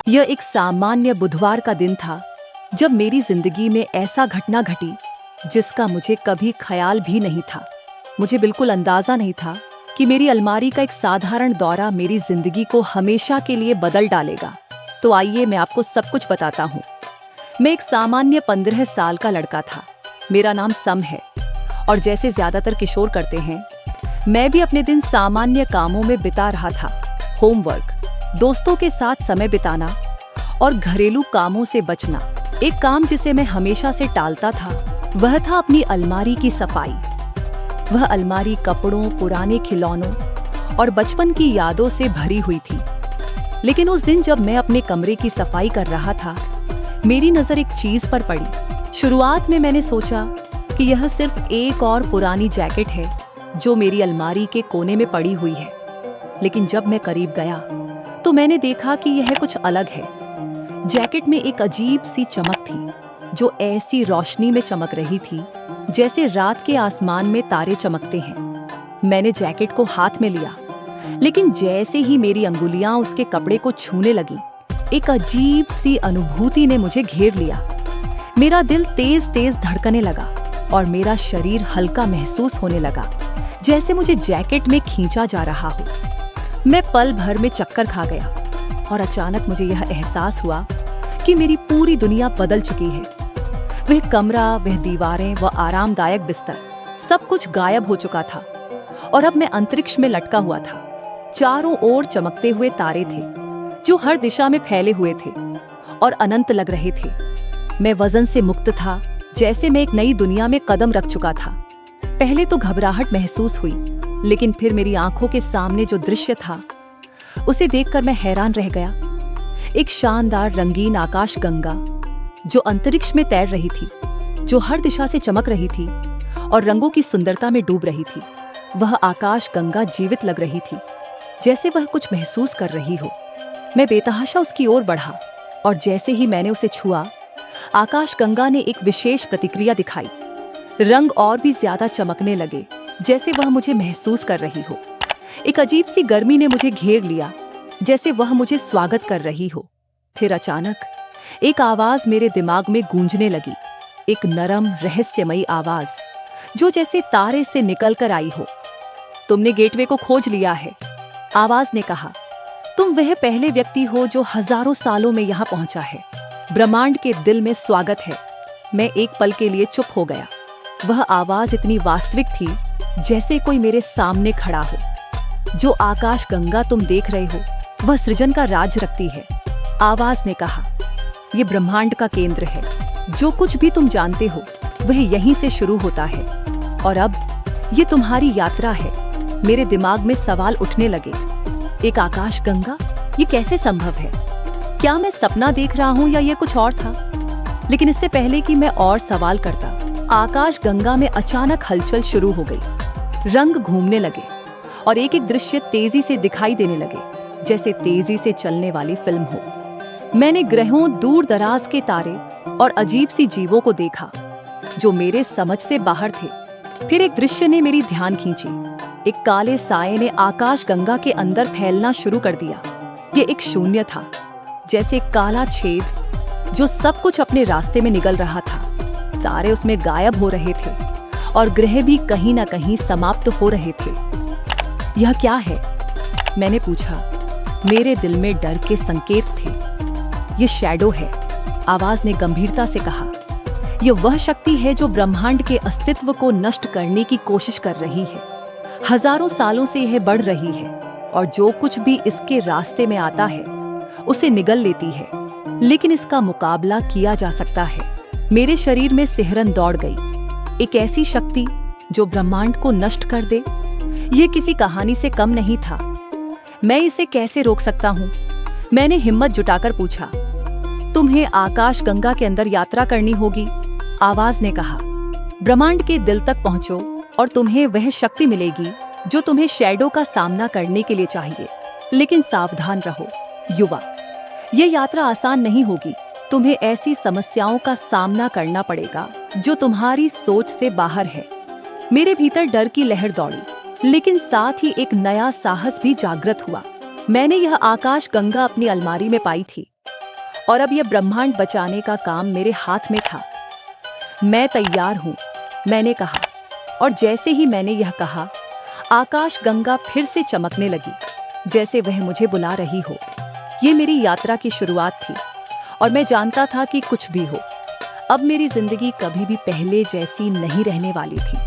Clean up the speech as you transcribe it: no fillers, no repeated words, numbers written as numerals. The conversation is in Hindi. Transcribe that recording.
यह एक सामान्य बुधवार का दिन था जब मेरी जिंदगी में ऐसा घटना घटी जिसका मुझे कभी ख्याल भी नहीं था। मुझे बिल्कुल अंदाजा नहीं था कि मेरी अलमारी का एक साधारण दौरा मेरी जिंदगी को हमेशा के लिए बदल डालेगा। तो आइए मैं आपको सब कुछ बताता हूँ। मैं एक सामान्य 15 साल का लड़का था। मेरा नाम सम है और जैसे ज्यादातर किशोर करते हैं, मैं भी अपने दिन सामान्य कामों में बिता रहा था। होमवर्क, दोस्तों के साथ समय बिताना और घरेलू कामों से बचना। एक काम जिसे मैं हमेशा से टालता था वह था अपनी अलमारी की सफाई। वह अलमारी कपड़ों, पुराने खिलौनों और बचपन की यादों से भरी हुई थी। लेकिन उस दिन जब मैं अपने कमरे की सफाई कर रहा था, मेरी नजर एक चीज पर पड़ी। शुरुआत में मैंने सोचा कि यह सिर्फ एक और पुरानी जैकेट है जो मेरी अलमारी के कोने में पड़ी हुई है। लेकिन जब मैं करीब गया तो मैंने देखा कि यह कुछ अलग है। जैकेट में एक अजीब सी चमक थी जो ऐसी रोशनी में चमक रही थी जैसे रात के आसमान में तारे चमकते हैं। मैंने जैकेट को हाथ में लिया, लेकिन जैसे ही मेरी अंगुलियां उसके कपड़े को छूने लगी, एक अजीब सी अनुभूति ने मुझे घेर लिया। मेरा दिल तेज तेज धड़कने लगा और मेरा शरीर हल्का महसूस होने लगा, जैसे मुझे जैकेट में खींचा जा रहा हो। मैं पल भर में चक्कर खा गया और अचानक मुझे यह एहसास हुआ कि मेरी पूरी दुनिया बदल चुकी है। वह कमरा, वह दीवारें, वह आरामदायक बिस्तर, सब कुछ गायब हो चुका था और अब मैं अंतरिक्ष में लटका हुआ था। चारों ओर चमकते हुए तारे थे जो हर दिशा में फैले हुए थे और अनंत लग रहे थे। मैं वजन से मुक्त था, जैसे मैं एक नई दुनिया में कदम रख चुका था। पहले तो घबराहट महसूस हुई, लेकिन फिर मेरी आंखों के सामने जो दृश्य था उसे देखकर मैं हैरान रह गया। एक शानदार रंगीन आकाश गंगा जो अंतरिक्ष में तैर रही थी, जो हर दिशा से चमक रही थी और रंगों की सुंदरता में डूब रही थी। वह आकाश गंगा जीवित लग रही थी, जैसे वह कुछ महसूस कर रही हो। मैं बेतहाशा उसकी ओर बढ़ा और जैसे ही मैंने उसे छुआ, आकाश गंगा ने एक विशेष प्रतिक्रिया दिखाई। रंग और भी ज्यादा चमकने लगे, जैसे वह मुझे महसूस कर रही हो। एक अजीब सी गर्मी ने मुझे घेर लिया, जैसे वह मुझे स्वागत कर रही हो। फिर अचानक एक आवाज मेरे दिमाग में गूंजने लगी, एक नरम रहस्यमयी आवाज जो जैसे तारे से निकल कर आई हो। तुमने गेटवे को खोज लिया है, आवाज ने कहा। तुम वह पहले व्यक्ति हो जो हजारों सालों में यहाँ पहुंचा है। ब्रह्मांड के दिल में स्वागत है। मैं एक पल के लिए चुप हो गया। वह आवाज इतनी वास्तविक थी जैसे कोई मेरे सामने खड़ा हो। जो आकाश गंगा तुम देख रहे हो वह सृजन का राज रखती है, आवाज ने कहा। यह ब्रह्मांड का केंद्र है। जो कुछ भी तुम जानते हो वह यहीं से शुरू होता है और अब ये तुम्हारी यात्रा है। मेरे दिमाग में सवाल उठने लगे। एक आकाश गंगा, ये कैसे संभव है? क्या मैं सपना देख रहा हूँ या ये कुछ और था? लेकिन इससे पहले कि मैं और सवाल करता, आकाश गंगा में अचानक हलचल शुरू हो गई। रंग घूमने लगे और एक एक दृश्य तेजी से दिखाई देने लगे, जैसे तेजी से चलने वाली फिल्म हो। मैंने ग्रहों, दूर दराज के तारे और अजीब सी जीवों को देखा जो मेरे समझ से बाहर थे। फिर एक दृश्य ने मेरी ध्यान खींची। एक काले साये ने आकाश गंगा के अंदर फैलना शुरू कर दिया। ये एक शून्य था, जैसे एक काला छेद जो सब कुछ अपने रास्ते में निगल रहा था। तारे उसमें गायब हो रहे थे और ग्रह भी कहीं ना कहीं समाप्त हो रहे थे। यह क्या है? मैंने पूछा। मेरे दिल में डर के संकेत थे। यह शैडो है, आवाज ने गंभीरता से कहा। यह वह शक्ति है जो ब्रह्मांड के अस्तित्व को नष्ट करने की कोशिश कर रही है। हजारों सालों से यह बढ़ रही है और जो कुछ भी इसके रास्ते में आता है उसे निगल लेती है। लेकिन इसका मुकाबला किया जा सकता है। मेरे शरीर में सिहरन दौड़ गई। एक ऐसी शक्ति जो ब्रह्मांड को नष्ट कर दे, यह किसी कहानी से कम नहीं था। मैं इसे कैसे रोक सकता हूँ? मैंने हिम्मत जुटाकर पूछा। तुम्हें आकाश गंगा के अंदर यात्रा करनी होगी, आवाज ने कहा। ब्रह्मांड के दिल तक पहुंचो और तुम्हें वह शक्ति मिलेगी जो तुम्हें शैडो का सामना करने के लिए चाहिए। लेकिन सावधान रहो युवा, यह यात्रा आसान नहीं होगी। तुम्हें ऐसी समस्याओं का सामना करना पड़ेगा जो तुम्हारी सोच से बाहर है। मेरे भीतर डर की लहर दौड़ी, लेकिन साथ ही एक नया साहस भी जागृत हुआ। मैंने यह आकाश गंगा अपनी अलमारी में पाई थी, और अब यह ब्रह्मांड बचाने का काम मेरे हाथ में था। मैं तैयार हूँ, मैंने कहा, और जैसे ही मैंने यह कहा, आकाश गंगा फिर से चमकने लगी, जैसे वह मुझे बुला रही हो। ये मेरी यात्रा की शुरुआत थी और मैं जानता था कि कुछ भी हो, अब मेरी जिंदगी कभी भी पहले जैसी नहीं रहने वाली थी।